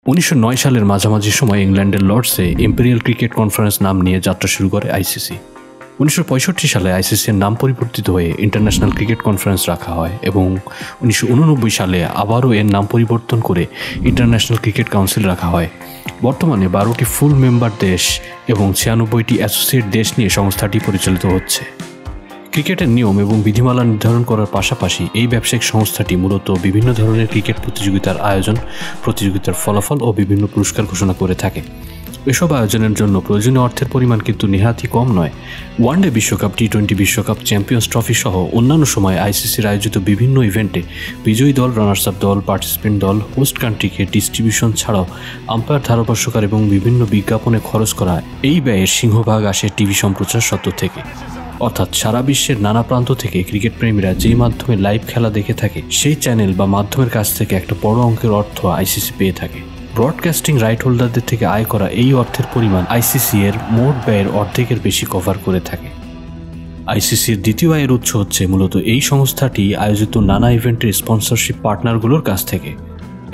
1909 সালের মাঝামাঝি সময় ইংল্যান্ডের লর্ডসে ইম্পেরিয়াল ক্রিকেট কনফারেন্স নাম নিয়ে যাত্রা শুরু করে আইসিসি। 1965 সালে আইসিসির নাম পরিবর্তিত হয়ে ইন্টারন্যাশনাল ক্রিকেট কনফারেন্স রাখা হয় এবং 1989 সালে আবারও এর নাম পরিবর্তন করে ইন্টারন্যাশনাল ক্রিকেট কাউন্সিল রাখা হয়। বর্তমানে 12টি ফুল মেম্বার দেশ এবং 96টি অ্যাসোসিয়েট দেশ নিয়ে সংস্থাটি পরিচালিত হচ্ছে। ক্রিকেটের নিয়ম এবং বিধিমালা নির্ধারণ করার পাশাপাশি এই ব্যবসায়িক সংস্থাটি মূলত বিভিন্ন ধরনের ক্রিকেট প্রতিযোগিতার আয়োজন, প্রতিযোগিতার ফলাফল ও বিভিন্ন পুরস্কার ঘোষণা করে থাকে। এসব আয়োজনের জন্য প্রয়োজনীয় অর্থের পরিমাণ কিন্তু নেহাতই কম নয়। ওয়ানডে বিশ্বকাপ, টি-20 বিশ্বকাপ, চ্যাম্পিয়ন্স ট্রফি সহ অন্যান্য সময় আইসিসির আয়োজিত বিভিন্ন ইভেন্টে বিজয়ী দল, রানার্স আপ দল, পার্টিসিপেন্ট দল, হোস্ট কান্ট্রিকে ডিস্ট্রিবিউশন ছাড়াও আম্পায়ার, ধারাভাষ্যকার এবং বিভিন্ন বিজ্ঞাপনে খরচ করা এই ব্যয়ের সিংহভাগ আসে টিভি সম্প্রচার সত্ত্ব থেকে। অর্থাৎ সারা বিশ্বের নানা প্রান্ত থেকে ক্রিকেট প্রেমীরা যেই মাধ্যমে লাইভ খেলা দেখে থাকে সেই চ্যানেল বা মাধ্যমের কাছ থেকে একটা বড় অঙ্কের অর্থ আইসিসি পেয়ে থাকে। ব্রডকাস্টিং রাইট হোল্ডারদের থেকে আয় করা এই অর্থের পরিমাণ আইসিসি এর মোট ব্যয়ের অর্ধেকের বেশি কভার করে থাকে। আইসিসির দ্বিতীয় আয়ের উৎস হচ্ছে মূলত এই সংস্থাটি আয়োজিত নানা ইভেন্টের স্পন্সরশিপ পার্টনারগুলোর কাছ থেকে।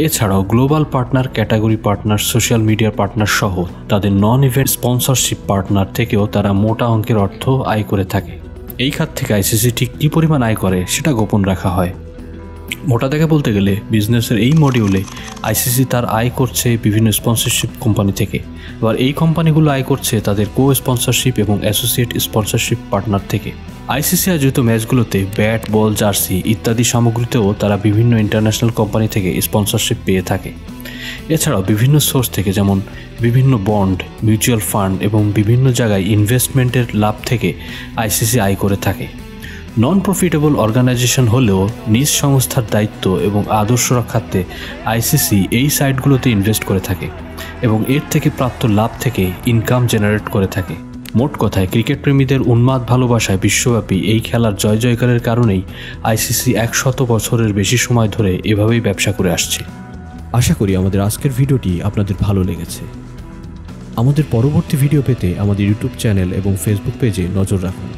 এছাড়াও global partner, category partner, social media partner সহ তাদের নন ইভেন্ট স্পন্সরশিপ পার্টনার থেকেও তারা মোটা অঙ্কের অর্থ আয় করে থাকে। এই খাত থেকে আইসিসি ঠিক কী পরিমাণ আয় করে সেটা গোপন রাখা হয়। মোটা দাগে বলতে গেলে বিজনেসের এই মডিউলে আইসিসি তার আয় করছে বিভিন্ন স্পন্সরশিপ কোম্পানি থেকে, এবার এই কোম্পানিগুলো আয় করছে তাদের কো স্পন্সরশিপ এবং অ্যাসোসিয়েট স্পন্সরশিপ পার্টনার থেকে। আইসিসি আয়োজিত ম্যাচগুলোতে ব্যাট, বল, জার্সি ইত্যাদি সামগ্রীতেও তারা বিভিন্ন ইন্টারন্যাশনাল কোম্পানি থেকে স্পন্সরশিপ পেয়ে থাকে। এছাড়াও বিভিন্ন সোর্স থেকে যেমন বিভিন্ন বন্ড, মিউচুয়াল ফান্ড এবং বিভিন্ন জায়গায় ইনভেস্টমেন্টের লাভ থেকে আইসিসি আয় করে থাকে। নন প্রফিটেবল অর্গানাইজেশন হলেও নিজ সংস্থার দায়িত্ব এবং আদর্শ রক্ষার্থে আইসিসি এই সাইটগুলোতে ইনভেস্ট করে থাকে এবং এর থেকে প্রাপ্ত লাভ থেকে ইনকাম জেনারেট করে থাকে। মোট কথায় ক্রিকেট প্রেমীদের উন্মাদ ভালোবাসায় বিশ্বব্যাপী এই খেলার জয় জয়কারের কারণেই আইসিসি 100 বছরের বেশি সময় ধরে এভাবেই ব্যবসা করে আসছে। আশা করি আমাদের আজকের ভিডিওটি আপনাদের ভালো লেগেছে। আমাদের পরবর্তী ভিডিও পেতে আমাদের ইউটিউব চ্যানেল এবং ফেসবুক পেজে নজর রাখুন।